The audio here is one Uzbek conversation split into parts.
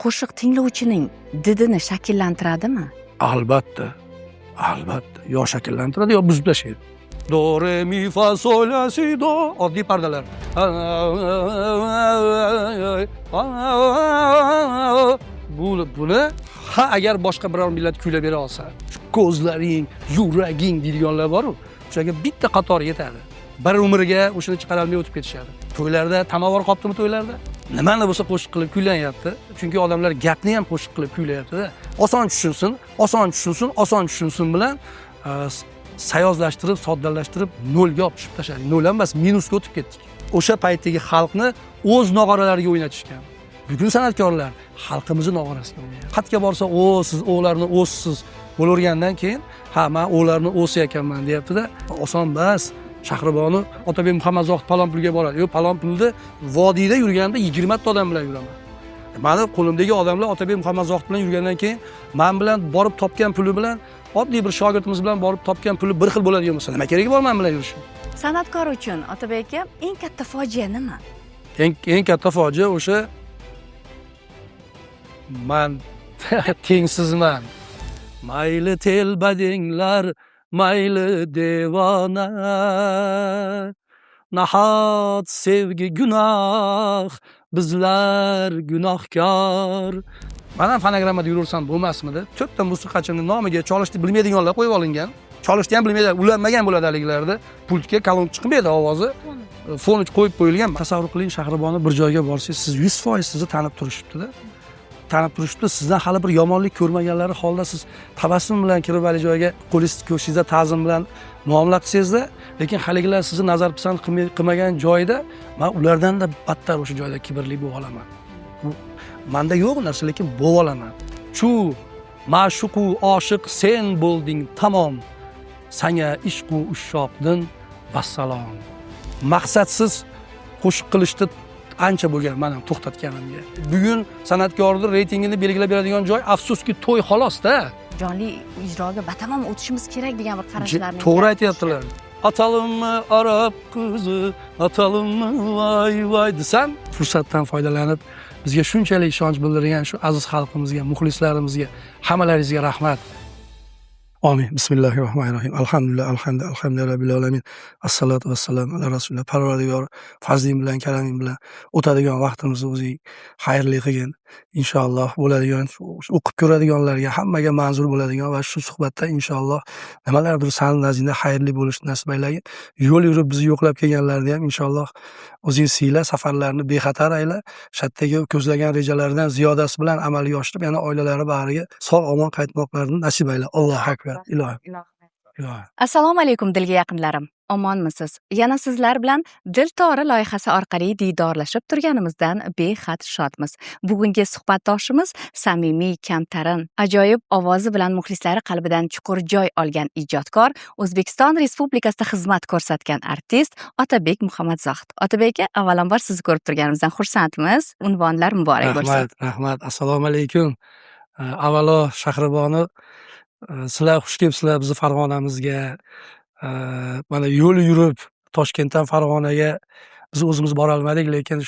qo'shiq tinglovchining didini shakllantiradimi? Albatta. Albatta. Yo shakllantiradi, yo buzib tashlaydi. Do, re, mi, fa, sol, la, si, do. Oddiy pardalar. Buni agar boshqa biror millat kuylab bera olsa, ko'zlaring, yuraging deydiganlar bor-ku, o'shaga bitta qator yetadi. Bir umriga o'shani chiqara olmay o'tib ketishadi. To'ylarda tamovor qoptimi to'ylarda? Nimani bo'lsa qo'shiq qilib kuylanyapti. Chunki odamlar gapni ham qo'shiq qilib kuylayapti-da. Oson tushunsin bilan sayozlashtirib, soddalashtirib nolga olib tushib tashladik. Nol emas, minusga o'tib ketdik. O'sha paytdagi xalqni o'z nog'oralariga o'ynatishgan. Bugun san'atkorlar xalqimizni nog'orasiga o'ynayapti. Xatga borsa, siz o'g'larni o'zsiz bo'lavergandan keyin, men o'g'larni o'zi ekanman deyapti-da. Oson emas. Shahriboni Otabek Muhammadzohid Palonpulga boradi. Palonpulda vodiyda yurganda 20 ta odam bilan yuraman. Meni qo'limdagi odamlar Otabek Muhammadzohid bilan yurgandan keyin men bilan borib topgan puli bilan oddiy bir shogirdimiz bilan borib topgan puli bir xil bo'ladigan bo'lsa, nima keragi bor men bilan yurishim? San'atkor uchun Otabek aka eng katta fojia nima? Eng katta fojia o'sha men tengsizman. Mayli telbadinglar, mayli devona, nahot sevgi gunoh, bizlar gunohkor. Men ham fonogrammada yuraversam bo'lmasmidi? To'rtta musiqachini nomiga cholishni bilmaydiganlar qo'yib olingan. Cholishni ham bilmaydi, ulanmagan bo'ladi haligilarda. Pultga kolon chiqmaydi ovozi. Fon qo'yib qo'yilgan. Tasavvur qiling, Shahriboni bir joyga borsangiz, siz 100% sizni tanib turishibdi-da. Sizdan hali bir yomonlik ko'rmaganlari holda siz tabassum bilan kirib hali joyga qo'lingizni ko'ksingizda ta'zim bilan muomala qilsangiz-da, lekin haligilar sizni nazar pisand qilmagan joyda men ulardan da battar o'sha joyda kibrli bo'lib olaman. Menda yo'q narsa, lekin bo'lib olaman. Shu ma'shuqu oshiq sen bo'lding tamom. Sanga ishqu ushoqdin vassalom. Maqsadsiz qo'shiq qilishni ancha bo'lgan men ham to'xtatganimga. Bugun san'atkorning reytingini belgilab beradigan joy afsuski to'y xolos-da. Jonli ijroga batamom o'tishimiz kerak degan bir qarashlarni. To'g'ri aytyaptilar. Atalımı Arap qizi, atalımı vay vay desam, fursatdan foydalanib bizga shunchalik ishonch bildirgan shu aziz xalqimizga, muxlislarimizga, hammalaringizga rahmat. Amin. Bismillahirrohmanirrohim. Alhamdulillah rabbil alamin. Assalatu vassalamu ala rasulillah. Parvardigor fazling bilan, karaming bilan o'tadigan vaqtimizni o'zing xayrli qilgin. Inshaalloh bo'ladigan, o'qib ko'radiganlarga hammaga manzur bo'ladigan va shu suhbatda inshaalloh nimalardir san nazingda xayrli bo'lishni nasib aylagin. Yo'l yurib bizni yo'qlab kelganlarni ham inshaalloh o'zing siyla, safarlarni bexatar ayla. Shatdagi ko'zlagan rejalaridan ziyodasi bilan amalga oshirib, yana oilalari bag'riga sog'-omon qaytmoqlarini nasib ayla. Allohu akbar. Ilohim. Assalomu alaykum dilga yaqinlarim. Omonmisiz? Yana sizlar bilan Dil tori loyihasi orqali diydorlashib turganimizdan behad shodmiz. Bugungi suhbatdoshimiz samimiy, kamtarin, ajoyib ovozi bilan muxlislari qalbidan chuqur joy olgan ijodkor, O'zbekiston Respublikasida xizmat ko'rsatgan artist Otabek Muhammadzohid. Otabek aka, avvalambor sizni ko'rib turganimizdan xursandmiz. Unvonlar muborak bo'lsin. Rahmat. Assalomu alaykum. Avvalo Shahriboni sizlar xush kelibsizlar bizni Farg'onamizga. Mana yo'l yurib Toshkentdan Farg'onaga biz o'zimiz bora olmadik, lekin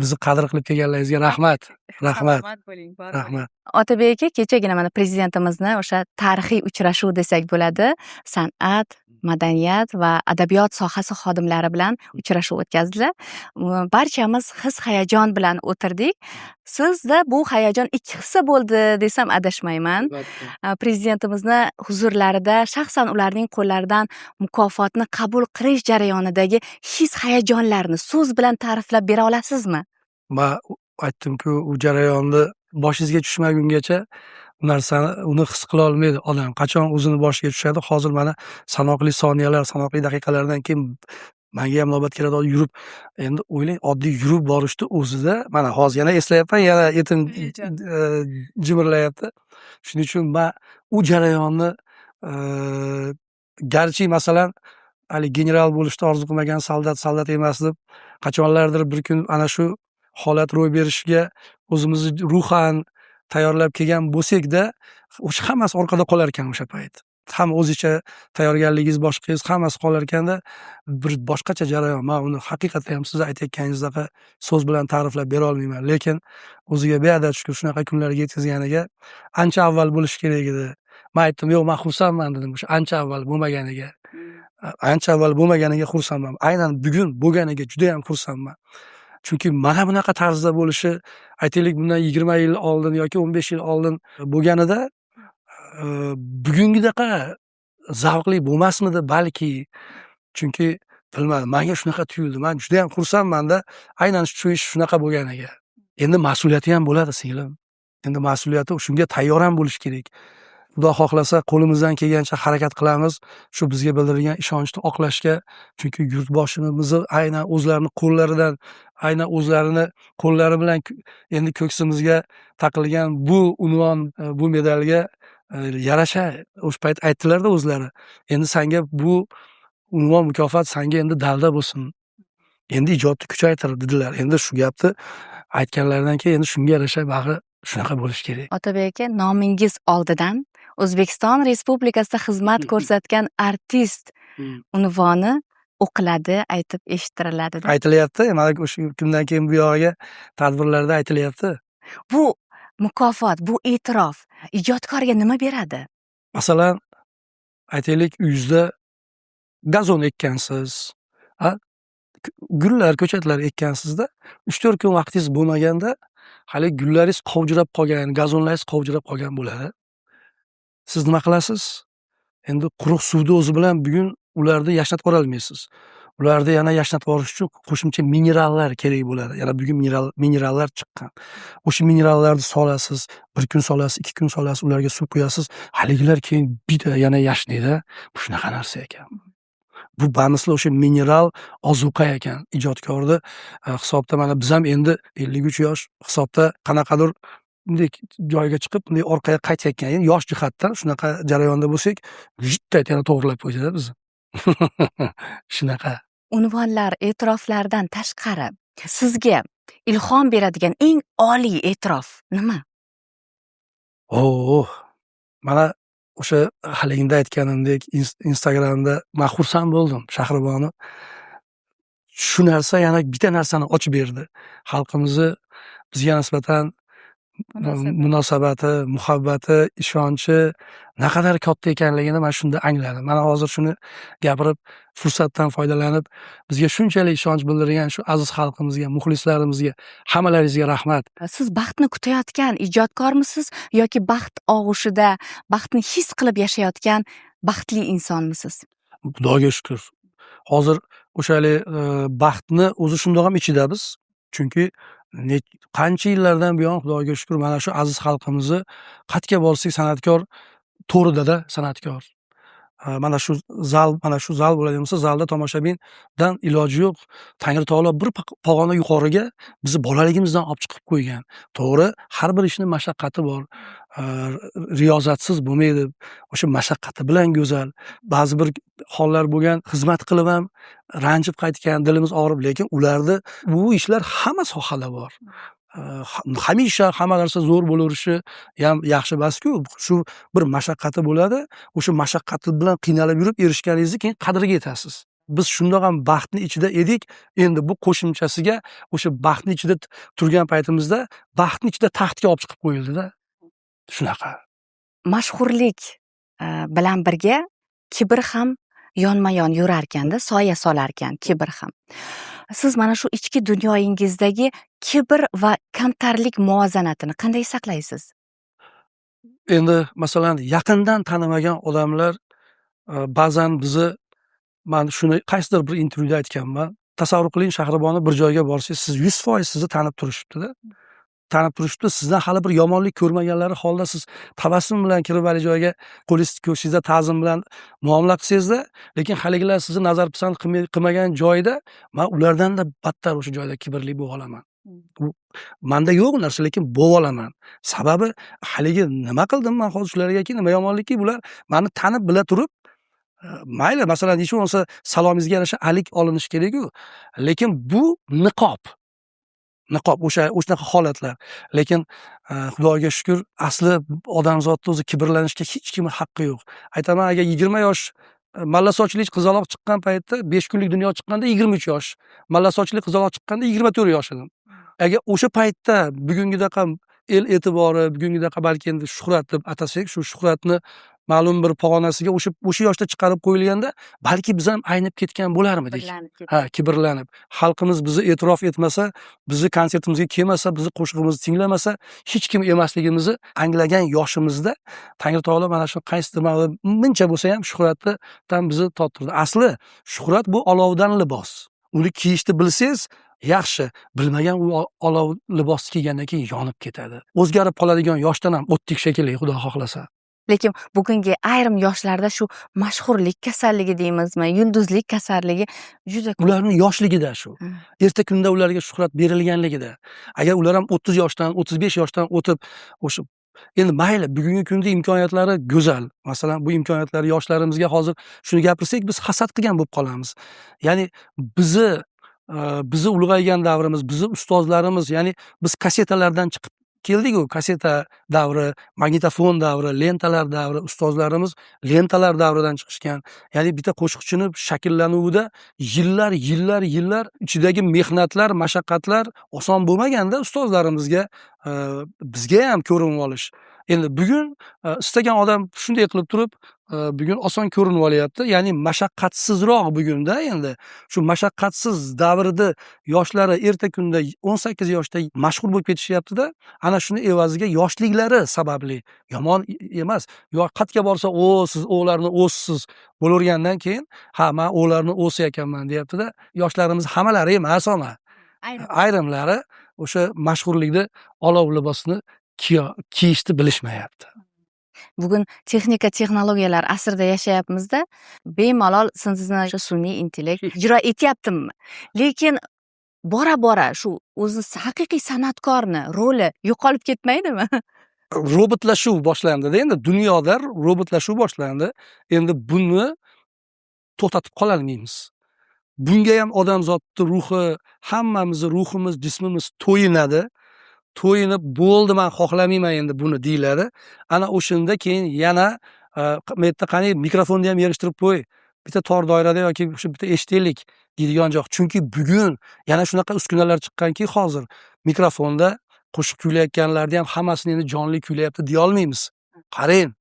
bizni qadr qilib kelganlaringizga rahmat. Rahmat bo'ling. Rahmat. Otabek aka, kechagina mana prezidentimizni o'sha tarixiy uchrashuv desak bo'ladi, san'at, madaniyat va adabiyot sohasi xodimlari bilan uchrashuv o'tkazdilar. Barchamiz his-hayajon bilan o'tirdik. Sizda bu hayajon ikki hissa bo'ldi desam adashmayman. Prezidentimizni huzurlarida shaxsan ularning qo'llaridan mukofotni qabul qilish jarayonidagi his-hayajonlarni so'z bilan ta'riflab bera olasizmi? Men aytdim-ku, u jarayonni boshingizga tushmagungacha narsani uni his qila olmaydi odam. Qachon o'zini boshiga tushadi? Hozir mana sanoqli soniyalar, sanoqli daqiqalardan keyin menga ham navbat keladi yurib, endi o'ylang, oddiy yurib borishni o'zida, mana hozir yana eslayapman, yana etim jimirlayapti. Shuning uchun men u jarayonni garchi masalan hali general bo'lishni orzu qilmagan soldat emas deb qachonlardir bir kun ana shu holat ro'y berishiga o'zimizni ruhan tayyorlab kelgan bo'lsak-da, o'sha hammasi orqada qolar ekan o'sha payt. ham o'zicha tayyorgarligingiz boshqangiz hammasi qolar ekanda bir boshqacha jarayon. Men uni haqiqatdan ham siz aytayotganingizdek so'z bilan ta'riflab bera olmayman. Lekin o'ziga beadad shukur shunaqa kunlarga yetkazganiga ancha avval bo'lishi kerak edi. Men aytdim, yo'q, men xursandman dedim. O'sha ancha avval bo'lmaganiga. Ancha avval bo'lmaganiga xursandman. Aynan bugun bo'lganiga juda ham xursandman. Chunki mana bunaqa tarzda bo'lishi, aytaylik bundan 20 yil oldin yoki 15 yil oldin bo'lganida bugungidaqa zavqli bo'lmasmidi balki. Chunki bilmadim, menga shunaqa tuyuldi. Men juda ham xursandman-da, aynan shu ish shunaqa bo'lganiga. Endi mas'uliyati ham bo'ladi, singlim. Endi mas'uliyati shunga tayyor ham bo'lish kerak. Xudo xohlasa qo'limizdan kelgancha harakat qilamiz shu bizga bildirilgan ishonchni oqlashga. Chunki yurtboshimizni aynan o'zlarining qo'llaridan, aynan o'zlarini qo'llari bilan endi ko'ksimizga taqilgan bu unvon, bu medalga yarasha o'sha payt aytdilar-da o'zlari. Endi senga bu unvon mukofot senga endi dalda bo'lsin. Endi ijodni kuchaytir dedilar. Endi shu gapni aytganlaridan keyin endi shunga yarasha bag'i shunaqa bo'lish kerak. Otabek aka, nomingiz oldidan O'zbekiston Respublikasida xizmat ko'rsatgan artist unvoni o'qiladi, aytib eshittiriladi. Aytilyapti, mana o'sha kundan keyin bu yog'iga tadbirlarda aytilyapti. Bu mukofot, bu e'tirof ijodkorga nima beradi? Masalan, aytaylik uyingizda gazon ekkansiz, gullar, ko'chatlar ekkansizda, 3-4 kun vaqtingiz bo'lmaganda hali gullaringiz qovjirab qolgan, gazonlaringiz qovjirab qolgan bo'ladi. Siz nima qilasiz? Endi quruq suvni o'zi bilan bugun ularni yashnatib olmaysiz. Ularni yana yashnatib olish uchun qo'shimcha minerallar kerak bo'ladi. Yana bugun minerallar chiqqan. O'sha minerallarni solasiz, 1 kun solasiz, 2 kun solasiz, ularga suv quyasiz. Haligilar keyin bitta yana yashnaydi. Bu shunaqa narsa ekan. Bu bamisli o'sha mineral ozuqa ekan. Ijodkorni hisobda mana biz ham endi 53 yosh hisobda qanaqadir bunday joyga chiqib, bunday orqaga qaytayotgan, endi yosh jihatdan shunaqa jarayonda bo'lsak, jiddiy yana to'g'rilab qo'yadi bizni. Shunaqa. Unvonlar, e'tiroflardan tashqari sizga ilhom beradigan eng oliy e'tirof nima? Mana o'sha haligida aytganimdek Instagramda men xursand bo'ldim, Shahriboni. Shu narsa yana bitta narsani ochib berdi. Xalqimizni bizga nisbatan munosabati, muhabbati, ishonchi naqadar katta ekanligini men shunda angladim. Mana hozir shuni gapirib, fursatdan foydalanib, bizga shunchalik ishonch bildirgan shu aziz xalqimizga, muxlislarimizga, hammalaringizga rahmat. Siz baxtni kutayotgan ijodkormisiz yoki baxt og'ushida baxtni his qilib yashayotgan baxtli insonmisiz? Xudoga shukr. Hozir o'shalik baxtni o'zi shundoq ham ichidamiz. Chunki qancha yillardan buyon Xudoga shukr mana shu aziz xalqimizni qayerga borsak san'atkor to'rida san'atkor. Mana shu zal bo'ladigan bo'lsa, zalda tomoshabindan iloji yo'q. Tangri taolo bir pog'ona yuqoriga bizni bolaligimizdan olib chiqib qo'ygan. To'g'ri, har bir ishning mashaqqati bor. Riyozatsiz bo'lmaydi. O'sha mashaqqati bilan go'zal. Ba'zi bir hollar bo'lgan, xizmat qilib ham ranjib qaytgan, dilimiz og'rib, lekin ularda bu ishlar hamma sohada bor. Hamisha hamma narsa zo'r bo'laverishi ham yaxshi emas-ku. Shu bir mashaqqati bo'ladi. O'sha mashaqqati bilan qiynalib yurib erishganingizni keyin qadriga yetasiz. Biz shundoq ham baxtning ichida edik. Endi bu qo'shimchasiga o'sha baxtning ichida turgan paytimizda baxtning ichida taxtga olib chiqib qo'yildi-da. Shunaqa. Mashhurlik bilan birga kibr ham yonma-yon yurarkanda, soya solarkan kibr ham. Siz mana shu ichki dunyoyingizdagi kibr va kamtarlik muvozanatini qanday saqlaysiz? Endi masalan yaqindan tanimagan odamlar ba'zan bizni, men shuni qaysidir bir intervyuda aytganman. Tasavvur qiling, Shahriboni bir joyga borsangiz, siz 100% sizni tanib turishibdi-da. Tanib turishibdi, sizdan hali bir yomonlik ko'rmaganlari holda siz tabassum bilan kirib hali joyga qo'lingizni ko'ksingizda ta'zim bilan muomala qilsangiz-da, lekin haligilar sizni nazar pisand qilmagan joyda men ulardan-da battar o'sha joyda kibrli bo'lib olaman. Menda yo'q narsa, lekin bo'lib olaman. Sababi haligi nima qildim men hozir shularga, nima yomonlikki bular meni tanib bila turib, mayli masalan hech bo'lmasa salomingizga yarasha alik olinish kerak-ku, lekin bu niqob. niqob o'shanaqa holatlar. Lekin Xudoga shukr, asli odamzodni o'zi kibrlanishga hech kimning haqqi yo'q. Aytaman, agar 20 yosh mallasochilik qizaloq chiqqan paytda 5 kunlik dunyo chiqqanda 23 yosh, mallasochilik qizaloq chiqqanda 24 yosh edim. Agar o'sha paytda bugungidaqa el e'tibori, bugungidaqa balki endi shuhrat deb atasak, shu shuhratni ma'lum bir pog'onasiga o'sha yoshda chiqarib qo'yilganda, balki biz ham aynib ketgan bo'larmidik. Kibrlanib. Xalqimiz bizni e'tirof etmasa, bizni konsertimizga kelmasa, bizni qo'shig'imizni tinglamasa, hech kim emasligimizni anglagan yoshimizda Tangri taolo mana shu qaysidir muncha bo'lsa ham shuhratdan bizni toptirdi. Asli shuhrat bu olovdan libos. Uni kiyishni bilsangiz yaxshi, bilmagan u olov libosni kiygandan keyin yonib ketadi. O'zgarib qoladigan yoshdan ham o'tdik shekilli, Xudo xohlasa. Lekin bugungi ayrim yoshlarda shu mashhurlik kasalligi deymizmi, yulduzlik kasalligi juda ko'p. Ularning yoshligida shu. Erta kunda ularga shuhrat berilganligida. Agar ular ham 30 yoshdan, 35 yoshdan o'tib o'sha endi mayli, bugungi kunda imkoniyatlari go'zal. Masalan, bu imkoniyatlar yoshlarimizga hozir shuni gapirsak, biz hasad qilgan bo'lib qolamiz. Ya'ni bizi ulg'aygan davrimiz, bizi ustozlarimiz, ya'ni biz kasetalardan chiqib keldik-ku, kaseta davri, magnitofon davri, lentalar davri, ustozlarimiz lentalar davridan chiqishgan. Ya'ni bitta qo'shiqchini shakllanuvida yillar ichidagi mehnatlar, mashaqqatlar oson bo'lmaganda ustozlarimizga, bizga ham ko'rinib olish. Endi bugun istagan odam shunday qilib turib, bugun oson ko'rinib olyapti. Ya'ni mashaqqatsizroq bugunda endi. Shu mashaqqatsiz davrida yoshlari erta kunda 18 yoshda mashhur bo'lib ketishyapti-da, ana shuni evaziga yoshliklari sababli. Yomon emas. Yo qatga borsa, siz o'g'larni o'zsiz bo'lavergandan keyin, men o'g'larni o'zi ekanman deyapti-da. Yoshlarimiz hammalari emas, ayrimlari o'sha mashhurlikda olov libosini kiyishni bilishmayapti. Bugun texnologiyalar asrida yashayapmiz-da, bemalol sizni sun'iy intellekt ijro etyaptimi? Lekin bora shu o'zi haqiqiy san'atkorni roli yo'qolib ketmaydimi? Robotlashuv boshlandi-da, endi dunyoda robotlashuv boshlandi. Endi buni to'xtatib qola olmaymiz. Bunga ham odamzodning ruhi, hammamizni ruhimiz, jismimiz to'yinib bo'ldi, men xohlamayman endi buni deyiladi. Ana o'shanda keyin yana men yerda qani mikrofonni ham yig'ishtirib qo'y, bitta tor doirada yoki o'sha bitta eshitaylik deydigan joq. Chunki bugun yana shunaqa uskunalar chiqqanki, hozir mikrofonda qo'shiq kuylayotganlarni ham hammasini endi jonli kuylayapti deya olmaymiz. Qarang.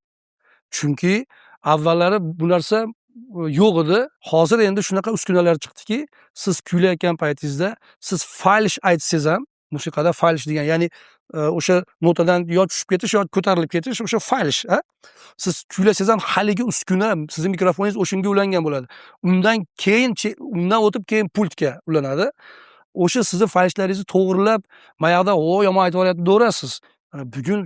Chunki avvallari bu narsa yo'q edi. Hozir endi shunaqa uskunalar chiqdiki, siz kuylayotgan paytingizda siz falsh aytsangiz ham, musiqada falsh degan, ya'ni o'sha notadan yo tushib ketish yo ko'tarilib ketish, o'sha falsh. Siz kuylasangiz ham haligi uskuna, sizning mikrofoningiz o'shunga ulangan bo'ladi. Undan o'tib keyin pultga ulanadi. O'sha sizning falshlaringizni to'g'rilab, mayaqda yomon aytib olyapti deyverasiz. Bugun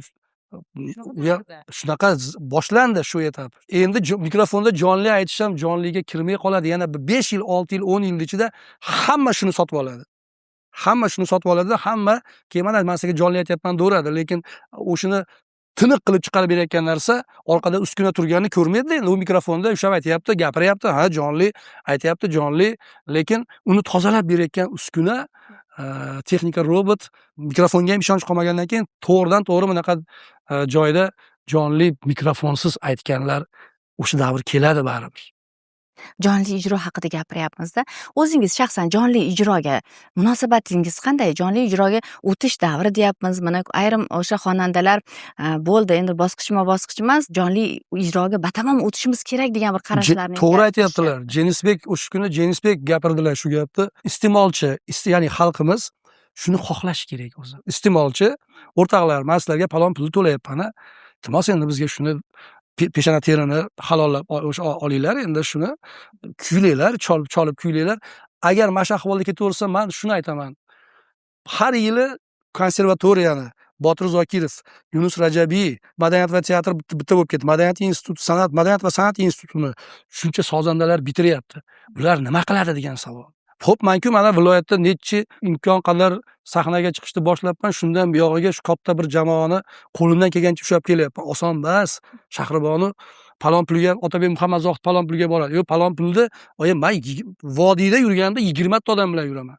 shunaqa boshlandi shu etap. Endi mikrofonda jonli aytish ham jonliga kirmay qoladi. Yana 5 yil, 6 yil, 10 yil ichida hamma shuni sotib oladi. Hamma keyin mana men sizga jonli aytyapman deyveradi, lekin o'shini tiniq qilib chiqarib berayotgan narsa orqada uskuna turganini ko'rmaydi. Endi u mikrofonda ushlab aytyapti, gapiryapti, jonli aytyapti, jonli, lekin uni tozalab berayotgan uskuna, texnika robot, mikrofonga ham ishonch qolmagandan keyin to'g'ri bunaqa joyda jonli mikrofonsiz aytganlar o'sha davr keladi baribir. Jonli ijro haqida gapiryapmiz-da. O'zingiz shaxsan jonli ijroga munosabatingiz qanday? Jonli ijroga o'tish davri deyapmiz. Mana ayrim o'sha xonandalar bo'ldi, endi bosqichma-bosqich emas, jonli ijroga batamom o'tishimiz kerak degan bir qarashlarni. To'g'ri aytyaptilar. Jenisbek o'sha kuni gapirdilar shu gapni. Iste'molchi, ya'ni xalqimiz shuni xohlash kerak o'zi. Iste'molchi, o'rtoqlar, men sizlarga palon pulni to'layapman. Iltimos endi bizga shuni peshona terini halollab olinglar, endi shuni kuylanglar, cholib kuylanglar. Agar mana ahvolda ketaversa, men shuni aytaman. Har yili konservatoriyani Botir Zokirov, Yunus Rajabiy, madaniyat va teatr bitta bo'lib ketdi. Madaniyat va san'at institutini shuncha sozandalar bitiryapti. Bular nima qiladi degan savol. Xo'p, men-ku mana viloyatda necha imkon qadar sahnaga chiqishni boshlabman, shundan buyog'iga shu katta bir jamoani qo'limdan kelgancha ushlab kelyapman. Oson emas. Shahribonu palon pulga, Otabek Muhammad Zohid palon pulga boradi. Palon pulni, men vodiyda yurganimda 20 ta odam bilan yuraman.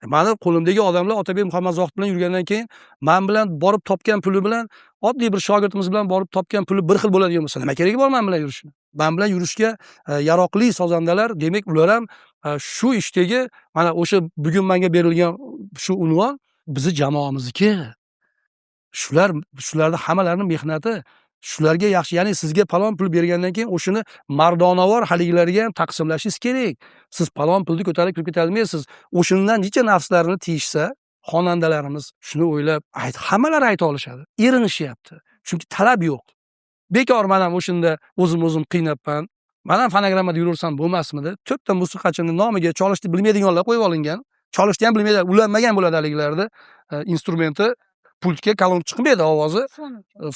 Mani qo'limdagi odamlar Otabek Muhammad Zohid bilan yurgandan keyin men bilan borib topgan puli bilan oddiy bir shogirdimiz bilan borib topgan puli bir xil bo'ladigan bo'lsa nima keragi bor men bilan yurishni? Men bilan yurishga yaroqli sozandalar, demak ular ham shu ishdagi mana o'sha bugun menga berilgan shu unvon bizni jamoamizniki. Shularni hammalarining mehnati, shularga yaxshi, ya'ni sizga palon pul bergandan keyin o'shini mardonavor haligilarga ham taqsimlashingiz kerak. Siz palon pulni ko'tarib kirib ketolmaysiz. O'shandan necha nafslarini tiyishsa, xonandalarimiz shuni o'ylab hammalari ayta olishadi. Erinishyapti. Chunki talab yo'q. Bekor men ham o'shanda o'zim qiynabman. Men ham fonogrammada yuraversam bo'lmasmidi? To'rtta musiqachini nomiga cholishni bilmaydiganlar qo'yib olingan. Cholishni ham bilmaydi, ulanmagan bo'ladi haligilarda. Instrumenti pultga kalon chiqmaydi ovozi.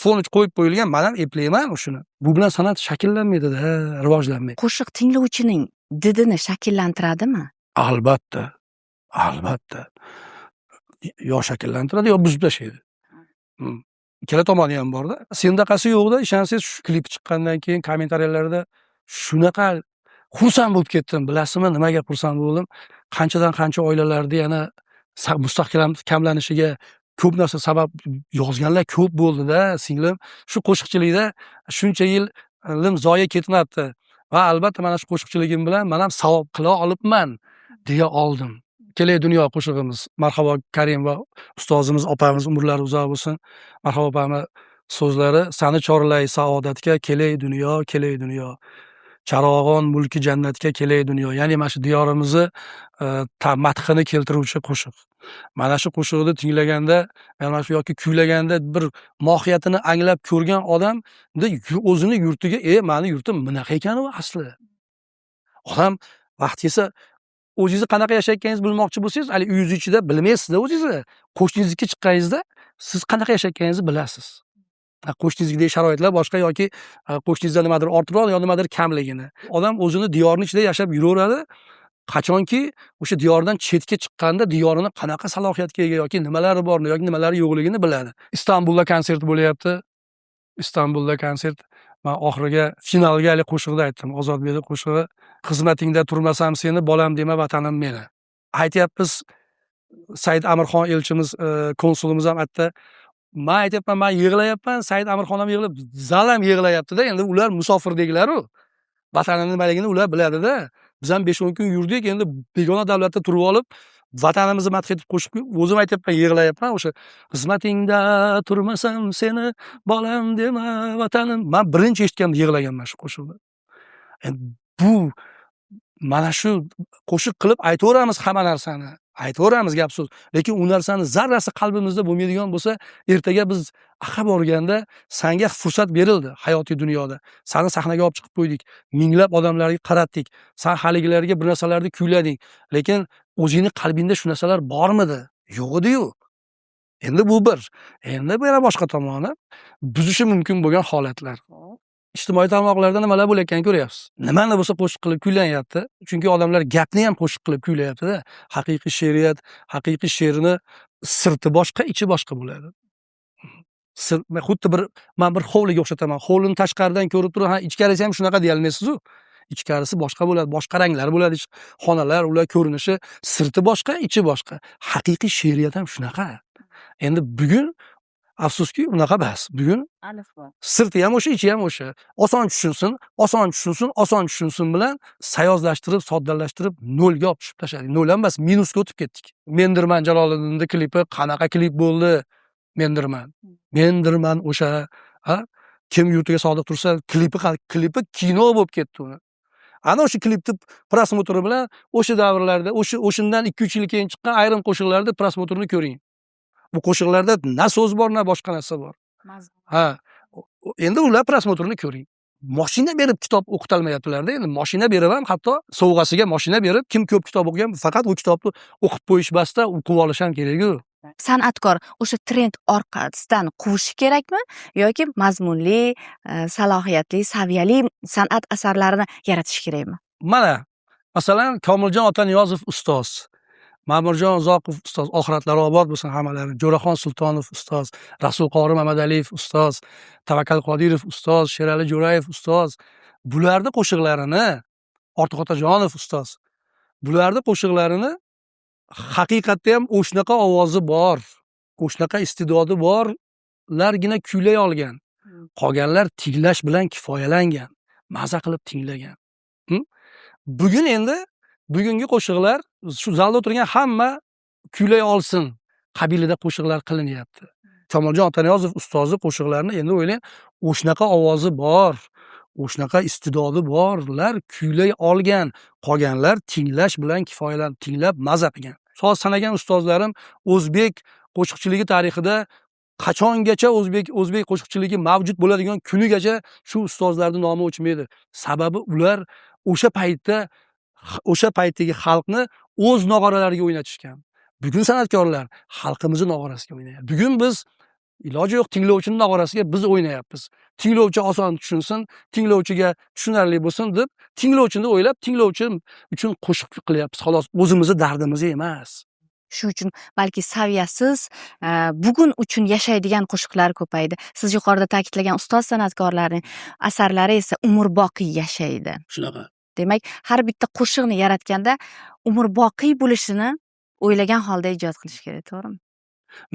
Fon qo'yib qo'yilgan. Men ham eplayman o'shuni. Bu bilan san'at shakllanmaydi-da, rivojlanmaydi. Qo'shiq tinglovchining didini shakllantiradimi? Albatta. Albatta. Yo shakllantiradi, yo buzib tashlaydi. Ikkala tomoni ham bor-da. Sendaqasi yo'q-da, ishonsangiz shu klip chiqqandan keyin kommentariyalarda shunaqa xursand bo'lib ketdim. Bilasizmi, nimaga xursand bo'ldim? Qanchadan qancha oilalarda yana mustahkamlanishiga ko'p narsa sabab yozganlar ko'p bo'ldi-da, singlim. Shu qo'shiqchilikda shuncha yilim zoya ketmabdi. Va albatta mana shu qo'shiqchiligim bilan men ham savob qila olibman deya oldim. Kelay dunyo qo'shig'imiz. Marhabo Karim va ustozimiz opamiz umrlari uzoq bo'lsin. Marhabo opamiz so'zlari sani chorlay saodatga kelay dunyo. Charog'on mulki jannatga kelay dunyo. Ya'ni mana shu diyorimizni madhini keltiruvchi qo'shiq. Mana shu qo'shiqni tinglaganda, mana shu yoki kuylaganda bir mohiyatini anglab ko'rgan odam o'zini yurtiga, meni yurtim bunaqa ekan u asli. Odam vaqt kelsa o'zingizni qanaqa yashayotganingizni bilmoqchi bo'lsangiz, hali uyingiz ichida bilmaysiz-da o'zingizni. Qo'shningizga chiqqaningizda siz qanaqa yashayotganingizni bilasiz. Qo'shningizdagi sharoitlar boshqa yoki qo'shningizda nimadir ortiqroq yoki nimadir kamligini. Odam o'zini diyorning ichida yashab yuraveradi. Qachonki o'sha diyordan chetga chiqqanda diyorini qanaqa salohiyatga ega yoki nimalari bor yoki nimalari yo'qligini biladi. Istanbulda konsert bo'lyapti. Istanbulda konsert. Men oxiriga finalga hali qo'shiqda aytdim. Ozodbekning qo'shig'i xizmatingda turmasam seni bolam dema vatanim meni. Aytyapmiz Said Amirxon elchimiz, konsulimiz ham aytdi. Men aytyapman, men yig'layapman, Said Amirxon ham yig'lab, zal ham yig'layapti-da. Endi ular musofirdagilar-ku. Vatanini nimaligini ular biladi-da. Biz ham 5-10 kun yurdik, endi begona davlatda turib olib, vatanimizni madh etib qo'shib, o'zim aytyapman, yig'layapman. O'sha xizmatingda turmasam seni bolam dema vatanim. Men birinchi eshitganimda yig'laganman shu qo'shiqni. Endi bu mana shu qo'shiq qilib aytaveramiz hamma narsani. Aytaveramiz gap so'z. Lekin u narsani zarrasi qalbimizda bo'lmaydigan bo'lsa, ertaga biz aqa borganda senga fursat berildi hayotiy dunyoda. Seni sahnaga olib chiqib qo'ydik. Minglab odamlarga qaratdik. Sen haligilarga bir narsalarni kuylading. Lekin o'zingning qalbingda shu narsalar bormidi? Yo'q edi-yu. Endi bu bir. Endi bu yana boshqa tomoni buzishi mumkin bo'lgan holatlar. Ijtimoiy tarmoqlarda nimalar bo'layotganini ko'ryapsiz. Nimani bo'lsa qo'shiq qilib kuylanyapti. Chunki odamlar gapni ham qo'shiq qilib kuylayapti-da. Haqiqiy she'riyat, haqiqiy she'rni sirti boshqa, ichi boshqa bo'ladi. Xuddi men bir hovliga o'xshataman. Hovlini tashqaridan ko'rib turib, ichkarisi ham shunaqa deya olmaysiz-ku. Ichkarisi boshqa bo'ladi, boshqa ranglar bo'ladi, xonalar, ular ko'rinishi, sirti boshqa, ichi boshqa. Haqiqiy she'riyat ham shunaqa. Endi bugun afsuski unaqa emas. Bugun alif bor. Sirti ham o'sha, ichi ham o'sha. Oson tushunsin bilan sayozlashtirib, soddalashtirib nolga olib tushib tashladik. Nol emas, minusga o'tib ketdik. Mendirman Jaloliddinning klipi qanaqa klip bo'ldi? Mendirman o'sha, kim yurtiga sodiq tursa, klipi kino bo'lib ketdi uni. Ana o'sha klipni prosmotri bilan o'sha davrlarda, o'shandan 2-3 yil keyin chiqqan ayrim qo'shiqlarda prosmotrini ko'ring. Bu qo'shiqlarda na so'z bor, na boshqa narsa bor. Endi ular prosmotrini ko'ring. Mashina berib kitob o'qitalmayaptilar-da. Endi mashina berib ham hatto sovg'asiga mashina berib, kim ko'p kitob o'qigan, faqat u kitobni o'qib qo'yish basda o'qib olish ham kerak-ku. San'atkor o'sha trend orqasidan quvishi kerakmi yoki mazmunli, salohiyatli, saviyali san'at asarlarini yaratish kerakmi? Mana, masalan, Komiljon Otaniyozov ustoz, Ma'murjon Uzoqov ustoz, oxiratlari obod bo'lsin hammalari. Jo'raxon Sultonov ustoz, Rasulqori Mamadaliyev ustoz, Tavakkal Qodirov ustoz, Sherali Jo'rayev ustoz. Bularning qo'shiqlarini Ortiq Otajonov ustoz. Bularning qo'shiqlarini haqiqatda ham o'shanaqa ovozi bor, o'shanaqa iste'dodi borlargina kuylay olgan. Qolganlar tinglash bilan kifoyalangan, maza qilib tinglagan. Bugun endi bugungi qo'shiqlar shu zalda o'tirgan hamma kuylay olsin qabilida qo'shiqlar qilinyapti. Kamoljon Otaniyozov ustozi qo'shiqlarni endi o'ylang, o'shanaqa ovozi bor, o'shanaqa iste'dodi borlar kuylay olgan, qolganlar tinglash bilan kifoyalanib, tinglab maza qilgan. So'z sanagan ustozlarim o'zbek qo'shiqchiligi tarixida qachongacha o'zbek qo'shiqchiligi mavjud bo'ladigan kunigacha shu ustozlarning nomi o'chmaydi. Sababi ular o'sha paytdagi xalqni o'z nog'oralariga o'ynatishgan. Bugun san'atkorlar xalqimizni nog'orasiga o'ynayapti. Bugun biz iloji yo'q tinglovchining nog'orasiga biz o'ynayapmiz. Tinglovchi oson tushunsin, tinglovchiga tushunarli bo'lsin deb tinglovchini o'ylab, tinglovchi uchun qo'shiq qilyapmiz. Xolos, o'zimizni dardimiz emas. Shu uchun balki saviyasiz bugun uchun yashaydigan qo'shiqlar ko'paydi. Siz yuqorida ta'kidlagan ustoz san'atkorlarning asarlari esa umrboqiy yashaydi. Shunaqa. Demak, har bitta qo'shiqni yaratganda umrboqiy bo'lishini o'ylagan holda ijod qilish kerak, to'g'rimi?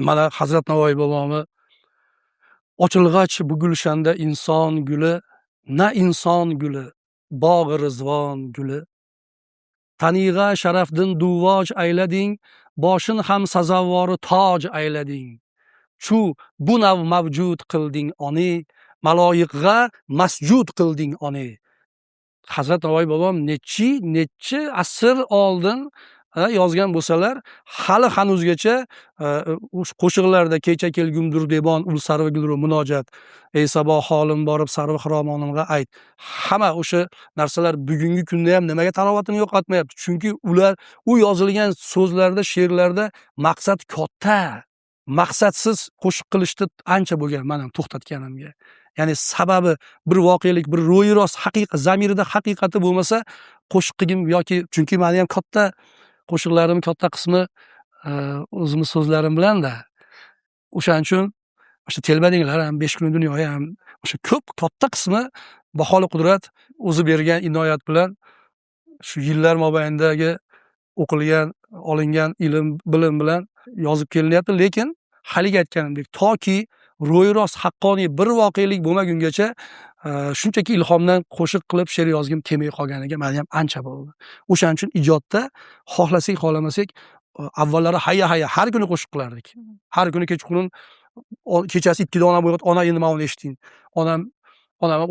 Mana Hazrat Navoiy bobomi ochilg'ach bu gulshanda inson guli, na inson guli, bog'i rizvon guli. Tanig'a sharafdin duvoj aylading, boshin ham sazavori toj aylading. Shu bu nav mavjud qilding oni, maloyiqga masjud qilding oni. Hazrat Navoiy bobom nechi asr oldin yozgan bo'lsalar, hali hanuzgacha qo'shiqlarda kecha kelgumdur debon ul sarvi gulru munojat, ey sabo holim borib sarvi xiromonimga ayt. Hamma o'sha narsalar bugungi kunda ham nimaga talovatini yo'qotmayapti? Chunki ular u yozilgan so'zlarda, she'rlarda maqsad katta. Maqsadsiz qo'shiq qilishda ancha bo'lgan men ham to'xtatganimga. Ya'ni sababi bir voqelik, bir ro'yi rost haqiqat, zamirida haqiqati bo'lmasa qo'shiq qilgim yoki chunki meni ham katta qo'shiqlarim katta qismi o'zimiz so'zlarim bilan-da. O'shaning uchun o'sha telbadinglar ham 5 kun dunyoya ham o'sha ko'p katta qismi baholi qudrat o'zi bergan inoyat bilan shu yillar mobaynidagi o'qilgan, olingan ilm, bilim bilan yozib kelinyapti, lekin haligi aytganimdek toki ro'yi rost haqqoniy bir voqelik bo'lmagungacha shunchaki ilhomdan qo'shiq qilib she'r yozgim kelmay qolganiga meni ham ancha bo'ldi. O'shaning uchun ijodda xohlasak, xohlamasak avvallari hayya har kuni qo'shiq qilardik. Har kuni kechqurun kechasi 2 da onam uyg'ot, ona endi mana uni eshiting. Onam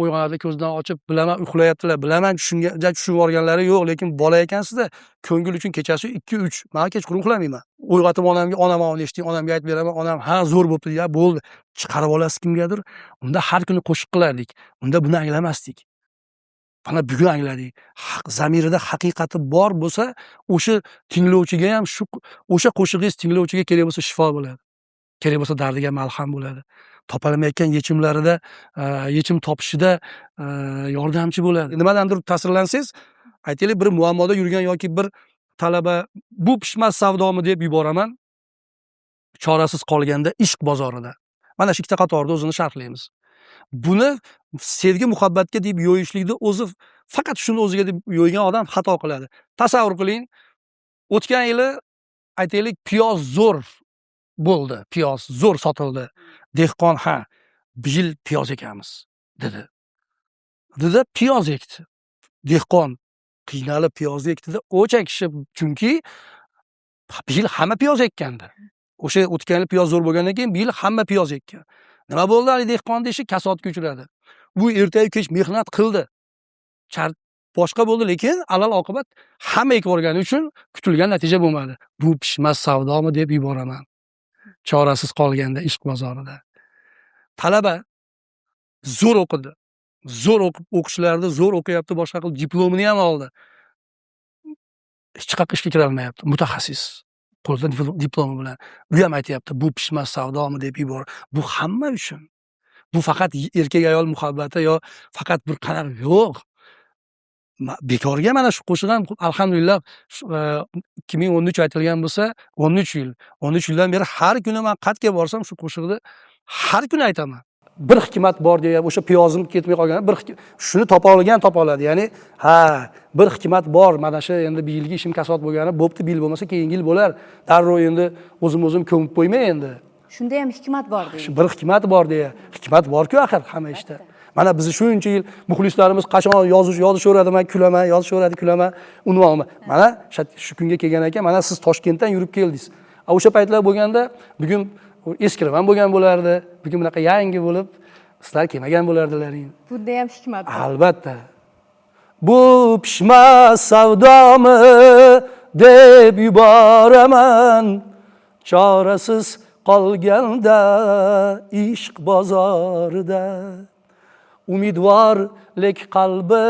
uyg'onadi, ko'zdan ochib, bilaman uxlayaptilar, bilaman tushunib yuborganlari yo'q, lekin bola ekansizda ko'ngil uchun kechasi 2-3, men kechqurun uxlamayman. Uyg'otib onamga, onam mana uni eshiting, onamga aytib beraman, onam ha zo'r bo'libdi, ya bo'ldi, chiqarib olasiz kimgadir. Unda har kuni qo'shiq qilardik. Unda buni anglamasdik. Mana bugun angladik. Zamirida haqiqati bor bo'lsa, o'sha tinglovchiga ham o'sha qo'shig'ingiz tinglovchiga kerak bo'lsa shifo bo'ladi. Kerak bo'lsa dardiga malham bo'ladi. Topolmayotgan yechimlarida, yechim topishida yordamchi bo'ladi. Nimadandir ta'sirlansangiz, aytaylik bir muammoda yurgan yoki bir talaba bu pishmas savdomi deb yuboraman. Chorasiz qolganda ishq bozorida. Mana shu ikkita qatorda o'zini sharhlaymiz. Buni sevgi muhabbatga deb yo'yishlikda o'zi faqat shuni o'ziga deb yo'ygan odam xato qiladi. Tasavvur qiling, o'tgan yili aytaylik piyoz zo'r bo'ldi, piyoz zo'r sotildi. Dehqon ha, bu yil piyoz ekamiz dedi. Dedi piyoz ekdi. Dehqon qiynalib piyoz ekdi-da, o'cha kishi chunki bu yil hamma piyoz ekkandi. O'sha o'tgan yil piyoz zo'r bo'lgandan keyin bu yil hamma piyoz ekkan. Nima bo'ldi? Ali dehqonni ishi kasodga uchradi. Bu ertayu kech mehnat qildi. Boshqa bo'ldi, lekin alal oqibat hamma ekib o'rgani uchun kutilgan natija bo'lmadi. Bu pishmas savdomi deb yuboraman. Chorasiz qolganda ishq bozorida. Talaba zo'r o'qidi. Zo'r o'qishlarida zo'r o'qiyapti, boshqa qilib diplomini ham oldi. Hech qayerga ishga kira olmayapti. Mutaxassis. Qo'lida diplomi bilan. U ham aytayapti, bu pishmas savdomi deb yubor. Bu hamma uchun. Bu faqat erkak ayol muhabbati yo faqat bir qanaqa yo'q. Bekorga mana shu qo'shiq ham alhamdulillah 2013 aytilgan bo'lsa, 13 yil. 13 yildan beri har kuni men qayerga borsam shu qo'shiqni har kuni aytaman. bir hikmat bor deya o'sha piyozim ketmay qolgan shuni topa oladi. Ya'ni bir hikmat bor. Mana shu endi bir yilgi ishim kasod bo'lgani, bo'pti, bil bo'lmasa keyingi yil bo'lar. Darrov endi o'zim ko'mib qo'ymay endi. Shunda ham hikmat bor deydi. Bir hikmat bor deya. Hikmat bor-ku axir hamma ishda. Mana biz shuncha yil muxlislarimiz qachon yozishaveradi, men kulaman, yozishaveradi, kulaman, unvonman. Mana shu kunga kelgan ekan, mana siz Toshkentdan yurib keldingiz. O'sha paytlar bo'lganda, bugun eskiroq bo'lgan bo'lardi. Bugun bunaqa yangi bo'lib, sizlar kelmagan bo'lardilaring. Bunda ham hikmat bor. Albatta. Bu pishmas savdomi deb yuboraman. Chorasiz qolganda ishq bozorida. Umidvorlik qalbi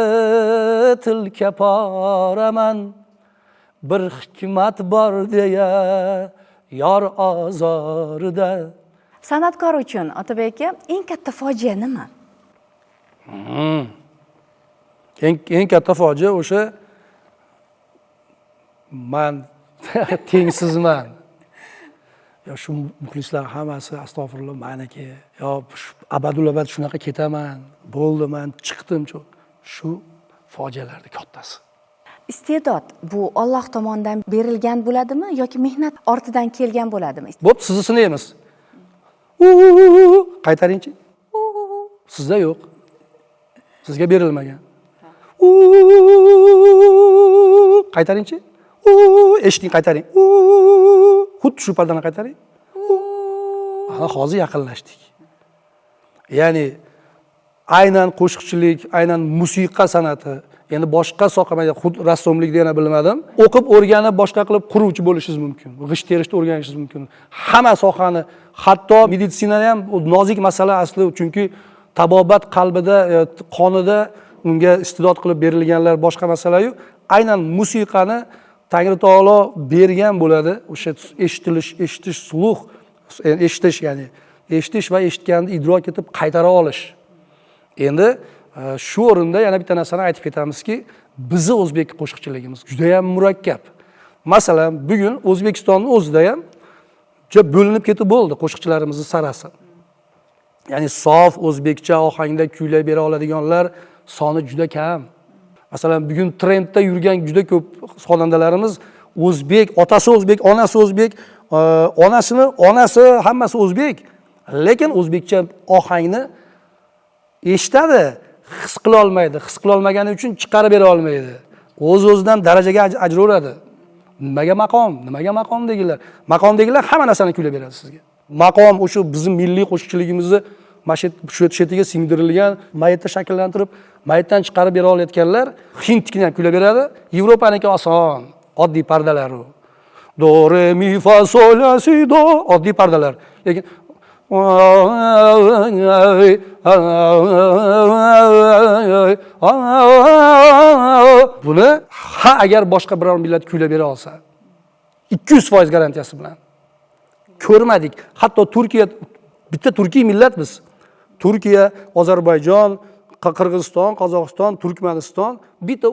tilka poraman. Bir hikmat bor deya yor ozorida. San'atkor uchun Otabek aka eng katta fojia nima? Eng katta fojia o'sha men tengsizman. Yo shu muxlislar hammasi astag'firullah meniki. Yo abadul abad shunaqa ketaman. Bo'ldi, men chiqdim. Shu fojialarning kattasi. Iste'dod bu Alloh tomonidan berilgan bo'ladimi yoki mehnat ortidan kelgan bo'ladimi? Bo'p, sizni sinaymiz. Qaytaringchi. Sizda yo'q. Sizga berilmagan. Qaytaringchi. Eshiting, qaytaring. Xuddi shu pardani qaytaring. Hozir yaqinlashdik. Ya'ni aynan qo'shiqchilik, aynan musiqa san'ati, endi boshqa soha, men xuddi rassomlikda yana bilmadim. O'qib, o'rganib, boshqa qilib quruvchi bo'lishingiz mumkin. G'isht terishni o'rganishingiz mumkin. Hamma sohani, hatto meditsinada ham nozik masala asli, chunki tabobat qalbida, qonida unga iste'dod qilib berilganlar boshqa masala-yu, aynan musiqani Tangri taolo bergan bo'ladi. O'sha eshitish, suluh, eshitish, ya'ni eshitish va eshitganni idrok etib qaytara olish. Endi shu o'rinda yana bitta narsani aytib ketamizki, bizni o'zbek qo'shiqchiligimiz juda ham murakkab. Masalan, bugun O'zbekistonning o'zida ham juda bo'linib ketib bo'ldi qo'shiqchilarimizning sarasi. Ya'ni sof o'zbekcha ohangda kuylay bera oladiganlar soni juda kam. Masalan, bugun trendda yurgan juda ko'p xonandalarimiz o'zbek, otasi o'zbek, onasi o'zbek, onasi hammasi o'zbek, lekin o'zbekcha ohangni eshitadi, his qila olmaydi. His qila olmagani uchun chiqarib bera olmaydi. O'z-o'zidan darajaga ajraveradi. Nimaga maqom degilar? Maqom degilar hamma narsani kuylab beradi sizga. Maqom o'sha bizning milliy qo'shiqchiligimizni shetiga singdirilgan, mayitda shakllantirib, mayitdan chiqarib bera olayotganlar hindnikini ham kuylab beradi. Yevropaniki oson, oddiy pardalar u. Do, re, mi, fa, sol, la, si, do, oddiy pardalar. Lekin buni agar boshqa biror millat kuylab bera olsa, 200% garantiyasi bilan ko'rmadik. Hatto Turkiya, bitta turkiy millat biz. Turkiya, Ozarbayjon, Qirg'iziston, Qozog'iston, Turkmaniston, bitta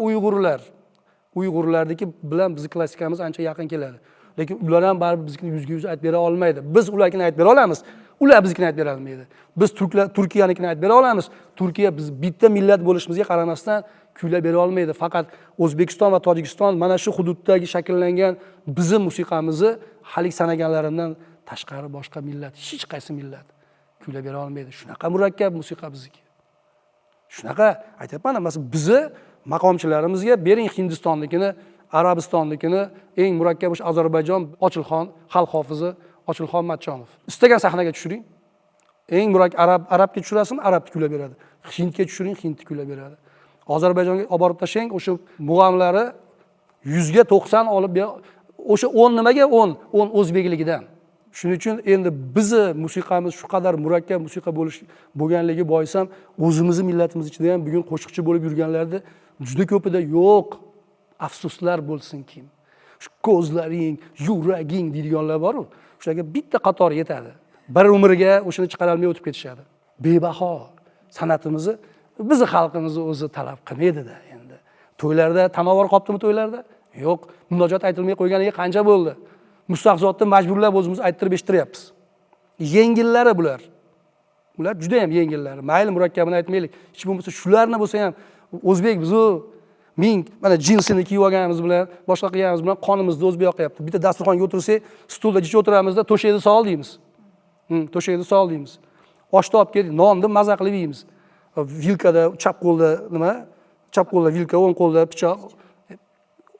Uyg'urlarniki bilan bizning klassikamiz ancha yaqin keladi. Lekin ular ham baribir bizga yuzga-yuz aytib bera olmaydi. Biz ularnikini aytib bera olamiz, ular biznikini aytib bera olmaydi. Biz Turkiyanikini aytib bera olamiz. Turkiya biz bitta millat bo'lishimizga qaramasdan kuylab bera olmaydi. Faqat O'zbekiston va Tojikiston mana shu hududdagi shakllangan bizning musiqamizni halik sanaganlarimdan tashqari boshqa millat, hech qaysi millat kuylab bera olmaydi. Shunaqa murakkab musiqa bizniki. Shunaqa aytayapman, masalan, bizni maqomchilarimizga bering Hindistonnikini, Arabistonnikini, eng murakkab o'sha Ozarbayjon Ochilxon, xalq hofizi Ochilxon Matchonov. Istagan sahnaga tushiring. Eng murakkab arabga tushirasizmi, arabni kuylab beradi. Hindga tushiring, hindni kuylab beradi. Ozarbayjonga olib borib tashlang, o'sha mug'amlari 100ga 90 olib o'sha 10 nimaga 10 o'zbekligidan. Shuning uchun endi bizni musiqamiz shu qadar murakkab musiqa bo'lganligi bois ham o'zimizning millatimiz ichida ham bugun qo'shiqchi bo'lib yurganlarda juda ko'pida yo'q. Afsuslar bo'lsin kim. Shu ko'zlaring, yuraging deydiganlar bor-ku. O'shaga bitta qator yetadi. Bir umrga o'shani chiqara olmay o'tib ketishadi. Bebaho san'atimizni bizni xalqimiz o'zi talab qilmaydi-da endi. To'ylarda tanovor qoptimi to'ylarda? Yo'q, munojot aytilmay qo'yganiga qancha bo'ldi? Mustaqzotni majburlab o'zimiz ayttirib eshittiryapmiz. Yengillari bular. Ular juda ham yengillar. Mayli murakkabini aytmaylik. Hech bo'lmasa shularni bo'lsa ham o'zbek biz mana jinsini kiyib olganimiz bilan, boshqa qilganimiz bilan qonimizda o'zbek yoqyapti. Bitta dasturxonga o'tirsak, stulda jicha o'tiramizda, to'shakni sol deymiz. To'shakni sol deymiz. Oshni olib keldik, nonni maza qilib yeymiz. Vilkada chap qo'lda nima? Chap qo'lda vilka, o'ng qo'lda pichoq.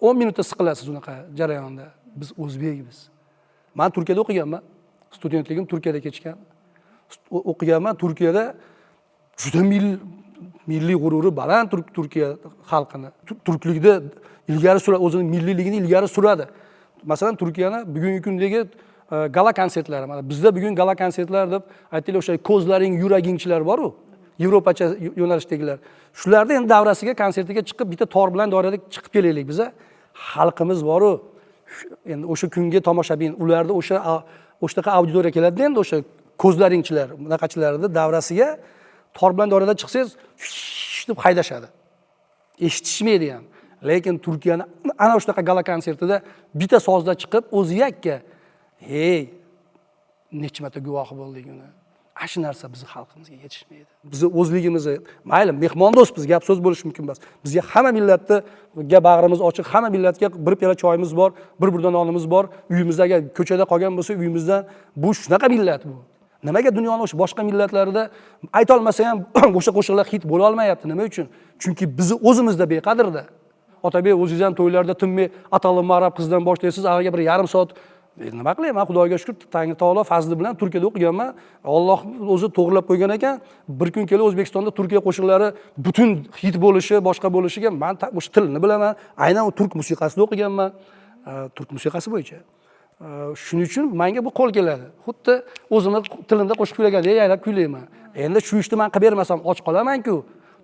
10 minutda siqilasiz unaqa jarayonda. Biz o'zbekmiz. Men Turkiyada o'qiganman. Studentligim Turkiyada kechgan. O'qiganman Turkiyada juda milliy g'ururi baland Turkiya xalqini. Turklikda ilgari suradi, o'zining milliyligini ilgari suradi. Masalan, Turkiyani bugungi kundagi gala konsertlari, mana bizda bugun gala konsertlar deb aytaylik, o'sha ko'zlaring, yuragingchilar bor-ku, Yevropacha yo'nalishdagilar. Shularning endi davrasiga konsertiga chiqib, bitta tor bilan doirada chiqib kelaylik biza. Xalqimiz bor-ku. Endi o'sha kunga tomoshabin, ularda o'shtaqa auditoriya keladi endi o'sha ko'zlaringchilar, bunaqachilarning davrasiga tor bilan doirada chiqsangiz, deb haydashadi. Eshitishmaydi ham. Lekin Turkiyani ana o'shaqa gala konsertida bitta sozda chiqib, o'zi yakka, "Hey, necha marta guvohi bo'ldik uni." Shu narsa bizning xalqimizga yetishmaydi. Biz o'zligimizni, mayli mehmondo'stmiz, gap so'z bo'lishi mumkin emas. Bizga hamma millatga bag'rimiz ochiq, hamma millatga bir piyola choyimiz bor, bir burda nonimiz bor. Uyimizdagi ko'chada qolgan bo'lsa, uyimizdan bu shunaqa millat bu. Nimaga dunyoning o'sha boshqa millatlarida ayta olmasa ham o'sha qo'shiqlar hit bo'la olmayapti? Nima uchun? Chunki bizni o'zimizda beqadrda. Otabek o'zingiz ham to'ylarda tinmay atalib arab qizdan boshlaysiz, araga bir yarim soat nima qilayman, Xudoga shukr, Tangri taolo fazli bilan Turkiyada o'qiganman. Alloh o'zi to'g'rilab qo'ygan ekan. Bir kun kelib O'zbekistonda Turkiya qo'shiqlari butun hit bo'lishi, boshqa bo'lishiga men o'sha tilni bilaman. Aynan turk musiqasida o'qiganman. Turk musiqasi bo'yicha. Shuning uchun menga bu qo'l keladi. Xuddi o'zimni tilimda qo'shiq kuylagandek yayrab kuylayman. Endi shu ishni men qilib bermasam och qolaman-ku.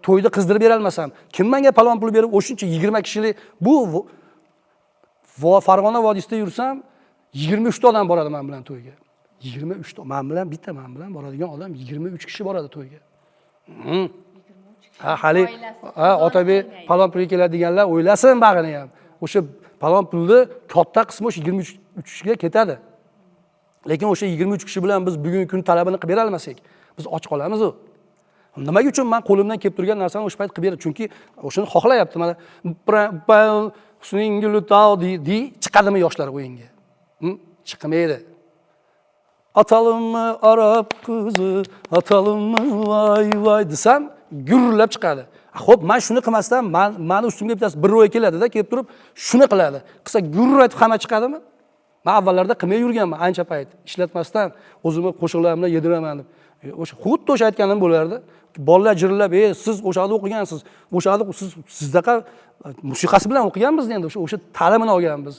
To'yda qizdirib bera olmasam, kim menga palon pul berib o'shuncha 20 kishilik bu Farg'ona vodiysida yursam 23 ta odam boradi men bilan to'yga. 23 ta. Men bilan boradigan odam 23 kishi boradi to'yga. Hali Otabek palon pul keladiganlar o'ylasin bag'ini ham. O'sha palon pulni katta qismi o'sha 23 kishiga ketadi. Lekin o'sha 23 kishi bilan biz bugungi kun talabini qilib bera olmasak, biz och qolamiz-ku. Nimaga uchun men qo'limdan kelib turgan narsani o'sha payt qilib beraman? Chunki o'shani xohlayapti. Mana Husning guli tog' chiqadimi yoshlar o'yinga? Chiqmaydi. Atalımı Arap kızı, atalımı vay vay desam, gururlab chiqadi. Xo'p, men shuni qilmasdan, meni ustimga bittasi bir ro'y keladi-da, kelib turib, shuni qiladi. Qilsa gurur aytib hamma chiqadimi? Men avvallarda qilmay yurganman, ancha payt. Ishlatmasdan o'zimni qo'shiqlarimni yediraman deb. O'sha xuddi o'sha aytganim bo'lardi. Bolalar jirillab, siz o'shada o'qigansiz. O'shada sizdaqa musiqasi bilan o'qiganmiz endi, o'sha ta'limini olganmiz.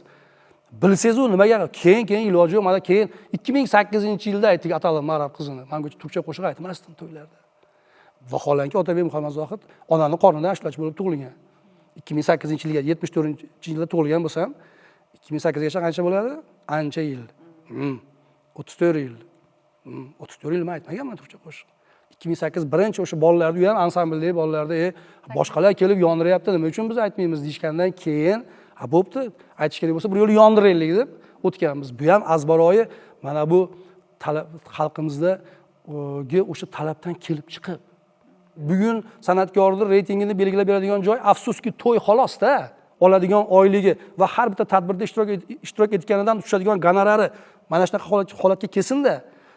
Bilsangiz-ku nimaga keyin iloji yo'q. Mana keyin 2008-yilda aytdik atalib Marab qizini. Men turkcha qo'shiq aytmasdim to'ylarda. Vaholanki Otabek Muhammad Zohid onani qornidan ashlachi bo'lib tug'ilgan. 2008-yilga 74-yilda tug'ilgan bo'lsam, 2008gacha qancha bo'ladi? Ancha yil. 34 yil. 34 yil men aytmaganman turkcha qo'shiq. 2008 birinchi o'sha bolalarni ham ansambldagi bolalarda boshqalar kelib yondiryapti, nima uchun biz aytmaymiz deyishgandan keyin bo'pti, aytish kerak bo'lsa bir yo'l yondiraylik deb o'tganmiz. Bu ham azbaroyi mana bu xalqimizda o'sha talabdan kelib chiqib. Bugun san'atkorning reytingini belgilab beradigan joy afsuski to'y xolos-da. Oladigan oyligi va har bitta tadbirda ishtirok etganidan tushadigan gonorari mana shunaqa holatga kelsin-da.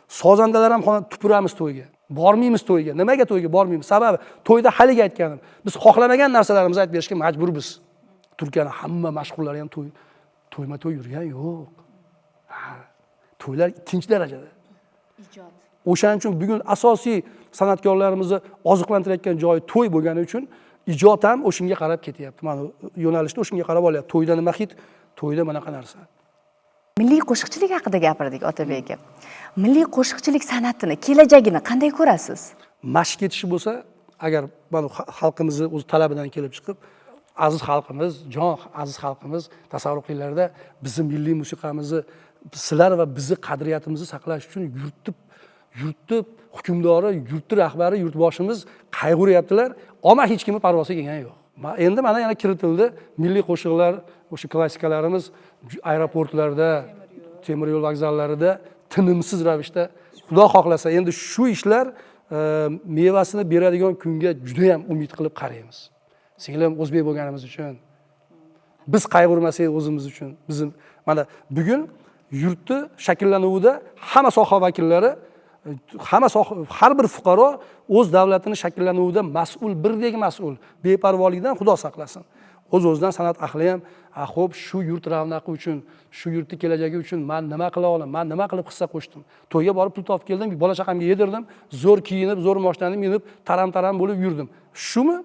Sozandalar ham tupuramiz to'yga. Bormaymiz to'yga. Nimaga to'yga bormaymiz? Sababi to'yda haliga aytganim. Biz xohlamagan narsalarimizni aytib berishga majburmiz. Turkiyaning hamma mashhurlari ham to'y yurgan yo'q. To'ylar ikkinchi darajada. Ijod. O'shaning uchun bugun asosiy san'atkorlarimizni oziqlantirayotgan joyi to'y bo'lgani uchun ijod ham o'shunga qarab ketyapti. Mana yo'nalishda o'shunga qarab olyapti. To'yda nima hit, to'yda bunaqa narsa. Milliy qo'shiqchilik haqida gapirdik Otabek aka. Milliy qo'shiqchilik san'atini, kelajagini qanday ko'rasiz? Mashq etishi bo'lsa, agar mana xalqimizni o'z talabidan kelib chiqib, aziz xalqimiz, aziz xalqimiz, tasavvur qilinglarda bizning milliy musiqamizni, sizlar va bizning qadriyatimizni saqlash uchun yurtni hukmdori, yurtni rahbari, yurtboshimiz qayg'uryaptilar, ammo hech kimning parvosi kelgani yo'q. Endi mana yana kiritildi milliy qo'shiqlar, o'sha klassikalarimiz aeroportlarda, temir yo'l vokzallarida tinimsiz ravishda, Xudo xohlasa endi shu ishlar mevasini beradigan kunga juda ham umid qilib qaraymiz. Singlim o'zbek bo'lganimiz uchun, biz qayg'urmasak o'zimiz uchun, bizim mana bugun yurtni shakllanuvida hamma soha vakillari, har bir fuqaro o'z davlatini shakllanuvida mas'ul, birdek mas'ul. Beparvolikdan Xudo saqlasin. O'z-o'zidan san'at ahli ham, xo'p, shu yurt ravnaqi uchun, shu yurtning kelajagi uchun men nima qila olaman, men nima qilib hissa qo'shdim. To'yga borib pul topib keldim, bola chaqamga yedirdim, zo'r kiyinib, zo'r moshlanib, minib, taram-taram bo'lib yurdim. Shumi?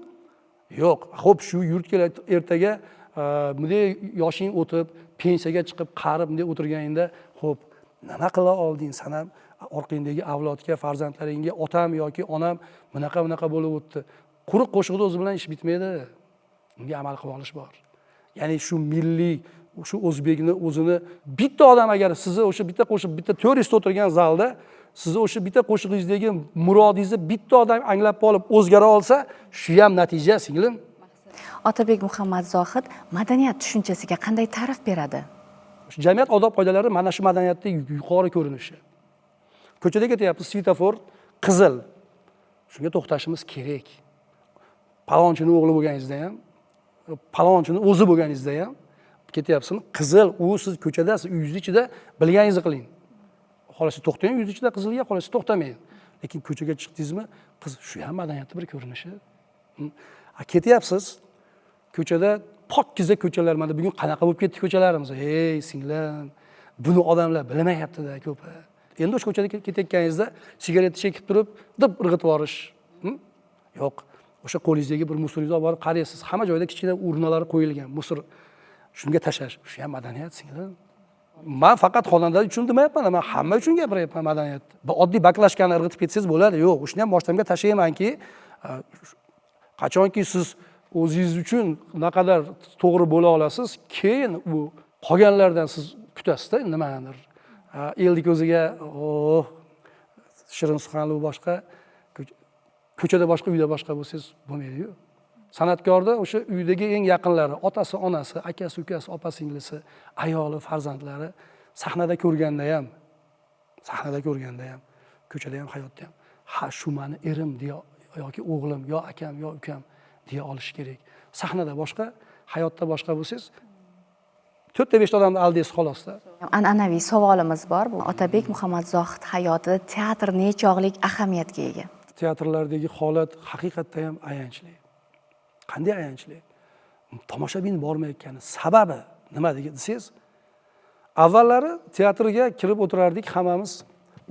Yo'q. Xo'p, shu yurt ertaga bunday yoshing o'tib, pensiyaga chiqib, qarib bunday o'tirganingda, xo'p, nima qila olding san ham? Orqangdagi avlodga, farzandlaringga otam yoki onam bunaqa bo'lib o'tdi. Quruq qo'shiqda o'zi bilan ish bitmaydi. Unga amal qilib olish bor. Ya'ni shu milliy, shu o'zbekni o'zini bitta odam agar sizni o'sha bitta qo'shiq, bitta 400 ta o'tirgan zalda sizni o'sha bitta qo'shig'ingizdagi murodingizni bitta odam anglab olib o'zgara olsa, shu ham natija, singlim. Otabek Muhammad Zohid madaniyat tushunchasiga qanday ta'rif beradi? Jamiyat odob qoidalari mana shu madaniyatning yuqori ko'rinishi. Ko'chada ketyapmiz, svetofor qizil. Shunga to'xtashimiz kerak. Palonchining o'g'li bo'lganingizda ham, palonchining o'zi bo'lganingizda ham ketyapsizmi? Qizil, u siz ko'chadasiz, uyingiz ichida bilganingizni qiling. Xolasi to'xtang, uyingiz ichida qizilga, xolasi to'xtamang. Lekin ko'chaga chiqdingizmi, shu ham madaniyatning bir ko'rinishi. Ketyapsiz, ko'chada pokiza ko'chalar, mana bugun qanaqa bo'lib ketdi ko'chalarimiz. Ey singlim, buni odamlar bilmayapti-da ko'pi. Endi o'sha ko'chada ketayotganingizda sigaretni chekib turib, dib irg'itib yuborish. Yo'q. O'sha qo'lingizdagi bir musuringizni olib borib qaraysiz, hamma joyda kichkina urnalar qo'yilgan, musor. Shunga tashlash. Shu ham madaniyat, singlim. Men faqat xonanda uchun demayapman, men hamma uchun gapiryapman madaniyatni. Bu oddiy baklashkani irg'itib ketsangiz bo'ladi. Yo'q, o'shni ham boshlamga tashlaymanki, qachonki siz o'zingiz uchun naqadar to'g'ri bo'la olasiz, keyin u qolganlardan siz kutasiz-da nimadir. Elni ko'ziga, shirin suxanli boshqa, ko'chada boshqa, uyda boshqa bo'lsangiz bo'lmaydi-ku. San'atkorda o'sha uydagi eng yaqinlari, otasi, onasi, akasi, ukasi, opa-singlisi, ayoli, farzandlari sahnada ko'rganda ham, ko'chada ham, hayotda ham, ha shu meni erim deya yoki o'g'lim, yo akam, yo ukam deya olish kerak. Sahnada boshqa, hayotda boshqa bo'lsangiz, 4-5 ta odamni aldaysiz xolos-da. An'anaviy savolimiz bor. Bu Otabek Muhammad Zohid hayotida teatr nechog'lik ahamiyatga ega? Teatrlardagi holat haqiqatda ham ayanchli. Qanday ayanchli? Tomoshabin bormayotgani sababi nima desangiz, avvallari teatrga kirib o'tirardik, hammamiz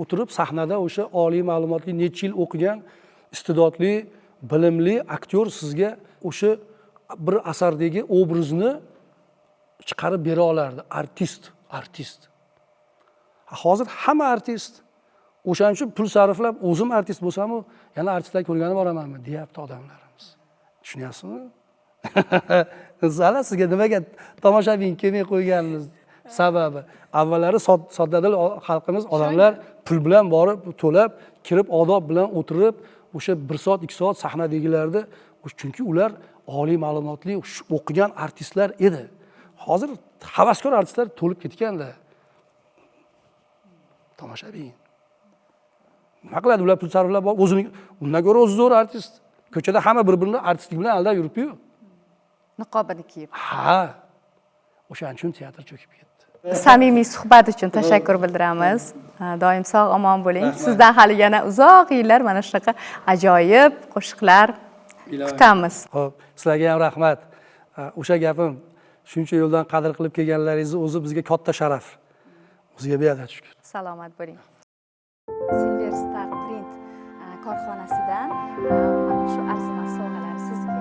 o'tirib sahnada o'sha oliy ma'lumotli, necha yil o'qigan, iste'dodli, bilimli aktyor sizga o'sha bir asardagi obrazni chiqarib bera olardi. Artist. Hozir hamma artist. O'shaning uchun pul sarflab, o'zim artist bo'lsam-u, yana artistlar ko'rgani boramanmi, deyapti odamlarimiz. Tushunyapsizmi? Zala sizga nimaga tomoshabin kelmay qo'yganimiz sababi. Avvallari soddadil xalqimiz, odamlar pul bilan borib, to'lab, kirib, odob bilan o'tirib, o'sha 1 soat, 2 soat sahnadagilarda, chunki ular oliy ma'lumotli, o'qigan artistlar edi. Hozir havaskor artistlar to'lib ketganda. Tomoshabin. Nima qiladi ular pul sarflab borib, o'zini undan ko'ra o'zi zo'r artist. Ko'chada hamma bir-birini artistlik bilan aldab yuribdi-yu. Niqobini kiyib. Ha. O'shaning uchun teatr cho'kib ketdi. Samimiy suhbat uchun tashakkur bildiramiz. Doim sog' omon bo'ling. Sizdan hali yana uzoq yillar mana shunaqa ajoyib qo'shiqlar kutamiz. Xo'p, sizlarga ham rahmat. O'sha gapim, shuncha yo'ldan qadr qilib kelganlaringizni o'zi bizga katta sharaf. O'ziga beadad shukr. Salomat bo'ling. Silver Star Print korxonasidan mana shu arzimas sovg'alar sizga.